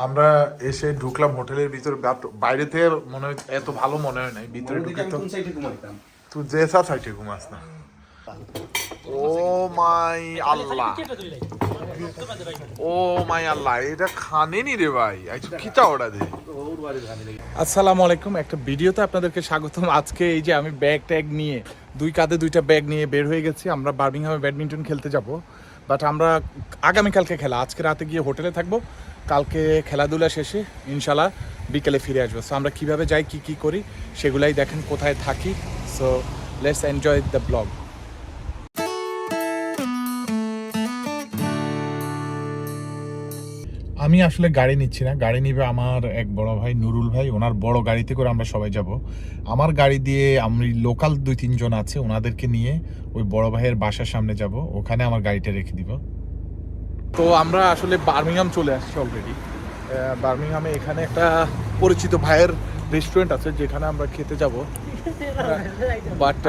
আমরা এসে ঢুকলাম হোটেলের ভিতরে, বাইরে থেকে মনে হয় এত ভালো মনে হয় নাই, ভিতরে ঢুকে তো তুই যে সাইডে ঘুমাস না। ও মাই আল্লাহ, ও মাই আল্লাহ, এটা খানেনি রে ভাই, কিটা ওটা দে। আসসালামু আলাইকুম, একটা ভিডিওতে আপনাদেরকে স্বাগতম। আজকে এই যে আমি ব্যাগ ট্যাগ নিয়ে দুই কাঁধে দুইটা ব্যাগ নিয়ে বের হয়ে গেছি। আমরা বার্মিংহামে ব্যাডমিন্টন খেলতে যাব, বাট আমরা আগামীকালকে খেলা, আজকে রাতে গিয়ে হোটেলে থাকবো, কালকে খেলাধুলা শেষে ইনশাল্লাহ বিকেলে ফিরে আসবো। সো আমরা কীভাবে যাই, কী কী করি সেগুলাই দেখেন, কোথায় থাকি। So let's enjoy the blog. আমি আসলে গাড়ি নিচ্ছি না, গাড়ি নিবে আমার এক বড় ভাই নুরুল ভাই, ওনার বড় গাড়িতে করে আমরা সবাই যাব। আমার গাড়ি দিয়ে আমি লোকাল 2-3 জন আছে, ওনাদেরকে নিয়ে ওই বড় ভাইয়ের বাসার সামনে যাব, ওখানে আমার গাড়িটা রেখে দিব। তো আমরা আসলে বার্মিংহাম চলে আসছি অলরেডি। বার্মিংহামে এখানে একটা পরিচিত ভাইয়ের রেস্টুরেন্ট আছে যেখানে আমরা খেতে যাব, বাট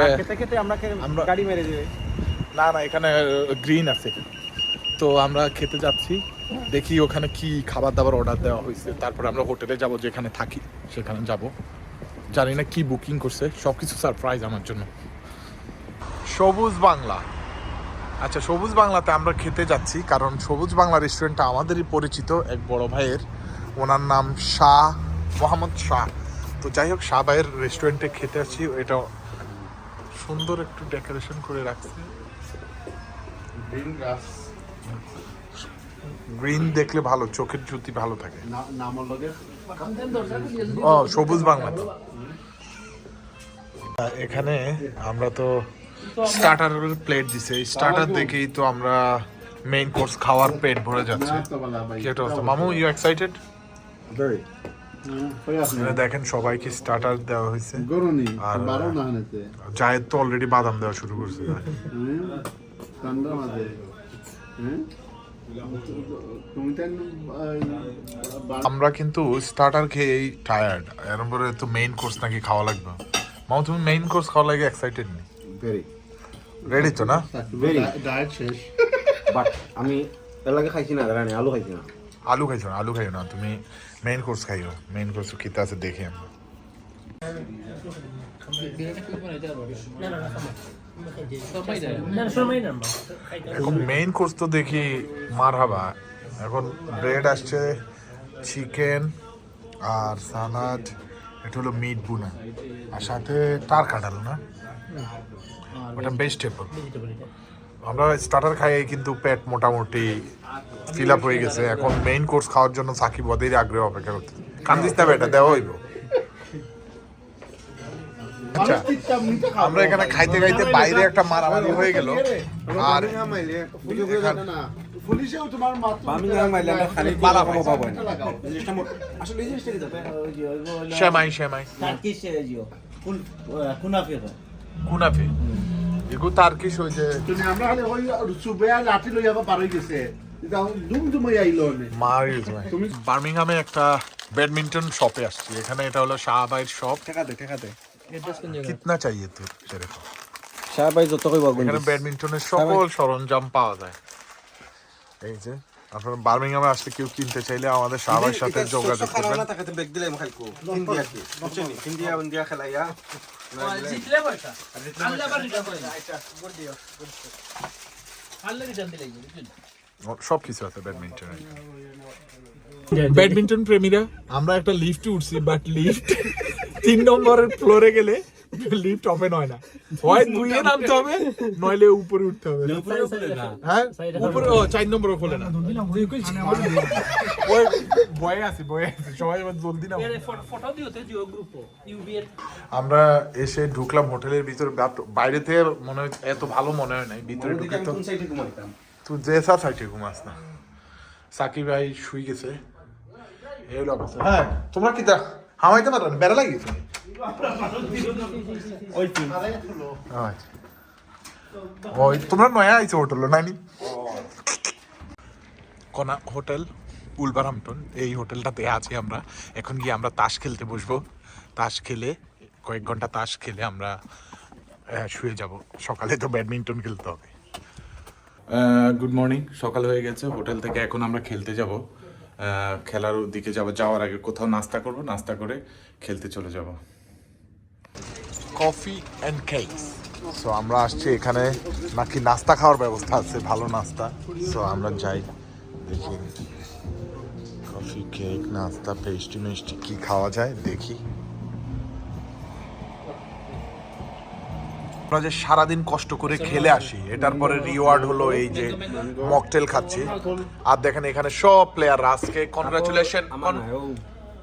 আমরা গাড়ি মেরে যাবে না, এখানে গ্রিন আছে। তো আমরা খেতে যাচ্ছি, দেখি ওখানে কি খাবার দাবার অর্ডার দেওয়া হয়েছে, তারপর আমরা হোটেলে যাব, যেখানে থাকি সেখানে যাব। জানি না কি বুকিং করছে, সব কিছু সারপ্রাইজ আমার জন্য। সবুজ বাংলা, আচ্ছা সবুজ বাংলাতে আমরা খেতে যাচ্ছি, কারণ সবুজ বাংলা রেস্টুরেন্টটা আমাদেরই পরিচিত এক বড় ভাইয়ের, ওনার নাম শাহ, মোহাম্মদ শাহ। তো যাই হোক, শাহ ভাইয়ের রেস্টুরেন্টে খেতে আসছি। এটা সুন্দর একটু ডেকোরেশন করে রাখছে, গ্রিন দেখলে ভালো, চোখের জ্যোতি ভালো থাকে। ও সবুজ বাংলা। তো এখানে আমরা তো স্টার্টারের প্লেট দিছে, স্টার্টার দেখেই তো আমরা মেইন কোর্স খাওয়ার পেট ভরে যাচ্ছে। কেটা মামু, ইউ এক্সাইটেড? দেখেন সবাইকে স্টার্টার দেওয়া হয়েছে, আর জায়েদ তো অলরেডি বাদাম দেওয়া শুরু করছে। আমরা কিন্তু স্টার্টার খেয়েই টায়ার্ড, এরপরে তো মেইন কোর্স নাকি খাওয়া লাগবে। মামু, তুমি মেইন কোর্স খাওয়া লাগে এক্সাইটেড নি? ভেরি রেডি তো না? ভেরি ডায়েট শেষ, বাট আমি এর লাগে খাইছি না, রানি আলু খাইছি না। আলু খাইছো না? আলু খাইও না, তুমি মেইন কোর্স খাইও। মেইন কোর্স খেতে আছে দেখে আমরা। এখন মেইন কোর্স তো দেখি মারহাবা। এখন ব্রেড আসছে, চিকেন আর সালাড, এটা হলো মিট বুনা, আর সাথে টার কাটালো না, ওটা ভেজিটেবল। আমরা স্টার্টার খাই কিন্তু পেট মোটামুটি ফিল আপ হয়ে গেছে। এখন মেইন কোর্স খাওয়ার জন্য সাকিব ওদের আগ্রহ অপেক্ষা করতে। কান্দিস না বেটা, দেওয়া হইব। আচ্ছা, আমরা এখানে খাইতে খাইতে বাইরে একটা মারামারি হয়ে গেল, আর সেমাই সেমাই কুনাফি এগো তার্কিশ হয়েছে। বার্মিংহামে একটা ব্যাডমিন্টন শপে আসছি, এখানে এটা হলো শাহবাইয়ের শপ। কিতনা চাইয়ে তোর সেরকম? শাহবাই যত কই বলবেন, এখানে ব্যাডমিন্টনের সকল সরঞ্জাম পাওয়া যায়। এই যে আপনারা বার্মিংহামে আসলে কেউ কিনতে চাইলে আমাদের শাহবাইয়ের সাথে যোগাযোগ করবেন। সব কিছু আছে ব্যাডমিন্টন। ব্যাডমিন্টন প্রেমীরা, আমরা একটা লিফটে উঠছি, বাট লিফট 3 নম্বরের ফ্লোরে গেলে লিফট ওপেন হয় না, হয় 2-এ নামতে হবে, নইলে উপরে উঠতে হবে। হ্যাঁ, উপরে 4 নম্বরে খোলে না। ওই বয়ে আছে সবাই, জলদি না। আমরা এসে ঢুকলাম হোটেলের ভিতরে, বাইরে থেকে মনে হয় এত ভালো মনে হয় নাই, ভিতরে ঢুকে তো তুই যে সাইডে ঘুমাস না। সাকিব ভাই শুই গেছে, এই হলো অবস্থা। হ্যাঁ, তোমরা কি দা হামাইতে পারো না? বেড়া লাগিয়েছে ওই তোমরা নয়া আইছো হোটেল নাইনি কোনা হোটেল উলভারহ্যাম্পটন, এই হোটেলটাতে আছি আমরা। এখন গিয়ে আমরা তাস খেলতে বসবো, তাস খেলে কয়েক ঘন্টা তাস খেলে আমরা শুয়ে যাব, সকালে তো ব্যাডমিন্টন খেলতে হবে। গুড মর্নিং, সকাল হয়ে গেছে, হোটেল থেকে এখন আমরা খেলতে যাব। খেলার দিকে যাওয়ার আগে কোথাও নাস্তা করব, নাস্তা করে খেলতে চলে যাব। Coffee and cakes. সো আমরা আসছি, এখানে নাকি নাস্তা খাওয়ার ব্যবস্থা আছে, ভালো নাস্তা। সো আমরা যাই, দেখি কফি, কেক, নাস্তা, পেস্ট্রি মেস্ট্রি কি খাওয়া যায় দেখি। আমরা যে সারাদিন কষ্ট করে খেলে আসি, এটার পরে রিওয়ার্ড হলো এই যে মকটেল খাচ্ছি। আর দেখেন এখানে সব প্লেয়ার, আজকে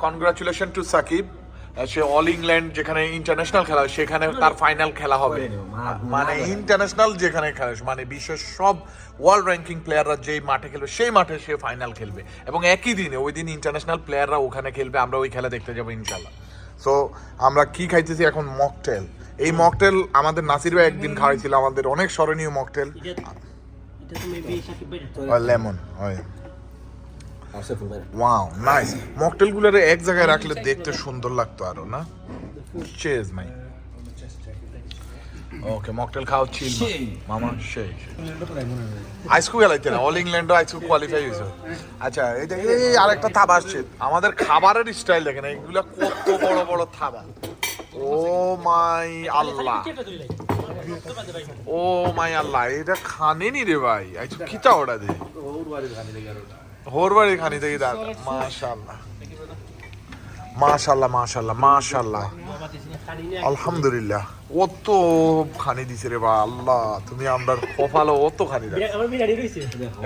কনগ্রাচুলেশন টু সাকিব। সে অল ইংল্যান্ড যেখানে ইন্টারন্যাশনাল খেলা হয় সেখানে তার ফাইনাল খেলা হবে, মানে ইন্টারন্যাশনাল যেখানে খেলা মানে বিশ্বের সব ওয়ার্ল্ড র্যাঙ্কিং প্লেয়াররা যেই মাঠে খেলবে সেই মাঠে সে ফাইনাল খেলবে, এবং একই দিনে ওই দিন ইন্টারন্যাশনাল প্লেয়াররা ওখানে খেলবে, আমরা ওই খেলা দেখতে যাবো ইনশাল্লাহ। সো আমরা কি খাইতেছি এখন? মকটেল। এই মকটেল আমাদের নাসির ভাই একদিন খাওয়াইছিল, আমাদের অনেক স্মরণীয় মকটেল। লেমন হয়, ওয়াও নাইস। মকটেলগুলোরে এক জায়গায় রাখলে দেখতে সুন্দর লাগতো আরো, না? চেজ মাই। ওকে, মকটেল খাও চিল মামা, সেই আইসকু খেলাইতে না, অল ইংল্যান্ড আইসকু কোয়ালিফাই হয়েছে। আচ্ছা, এটা এই আরেকটা থাবা আসছে, আমাদের খাবারের স্টাইল দেখেন, এইগুলা কত বড় বড় থাবা। ও মাই আল্লাহ, ও মাই আল্লাহ, এটা খানেনি রে ভাই, আইসকু খিচা ওটা দে হোর বাড়ির খানি থেকে দাঁড়। মাশাআল্লাহ মাশাআল্লাহ মাশাআল্লাহ মাশাআল্লাহ, আলহামদুলিল্লাহ। অত খানি দিছে রে বা আল্লাহ, তুমি আমরা কপালো অত খানি দাও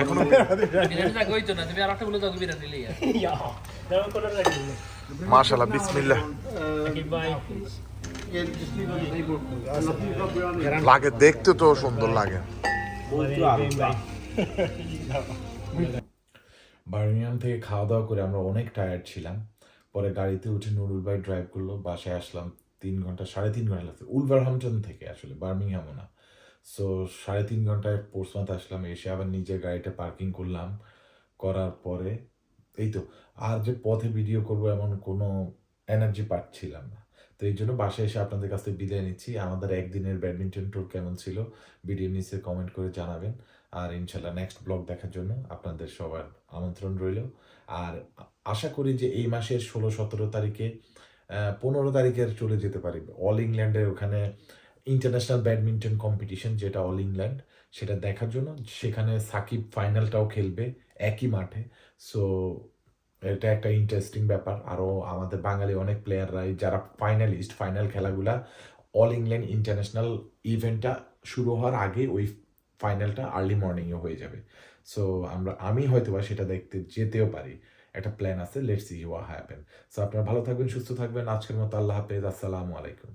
এখনো। মাশাআল্লাহ, বিসমিল্লাহ। লাগে দেখতে তো সুন্দর লাগে। বার্মিংহাম থেকে খাওয়া দাওয়া করে আমরা অনেক টায়ার্ড ছিলাম। পরে গাড়িতে উঠে নুরুল ভাই ড্রাইভ করলো, বাসায় আসলাম 3.5 ঘন্টা লাগছে। উলভারহ্যাম্পটন থেকে, আসলে বার্মিংহামও না। সো 3.5 ঘন্টায় পোর্টসমাউথ আসলাম, এসে আবার নিজের গাড়িটা পার্কিং করলাম। করার পরে এই তো, আর যে পথে ভিডিও করব এমন কোনো এনার্জি পাচ্ছিলাম না। তো এই জন্য বাসায় এসে আপনাদের কাছ থেকে বিদায় নিচ্ছি। আমাদের একদিনের ব্যাডমিন্টন ট্যুর কেমন ছিল ভিডিও নিচে কমেন্ট করে জানাবেন। আর ইনশাল্লাহ নেক্সট ব্লগ দেখার জন্য আপনাদের সবার আমন্ত্রণ রইল। আর আশা করি যে এই মাসের 16-17 তারিখে 15 তারিখের চলে যেতে পারি অল ইংল্যান্ডে, ওখানে ইন্টারন্যাশনাল ব্যাডমিন্টন কম্পিটিশন যেটা অল ইংল্যান্ড, সেটা দেখার জন্য। সেখানে সাকিব ফাইনালটাও খেলবে একই মাঠে। সো এটা একটা ইন্টারেস্টিং ব্যাপার। আরও আমাদের বাঙালি অনেক প্লেয়াররাই যারা ফাইনালিস্ট, ফাইনাল খেলাগুলা অল ইংল্যান্ড ইন্টারন্যাশনাল ইভেন্টটা শুরু হওয়ার আগে ওই ফাইনালটা আর্লি মর্নিংয়ে হয়ে যাবে। সো আমি হয়তো বা সেটা দেখতে যেতেও পারি, একটা প্ল্যান আছে। Let's see what happen. So আপনারা ভালো থাকবেন, সুস্থ থাকবেন। আজকের মতো আল্লাহ হাফেজ, আসসালামু আলাইকুম।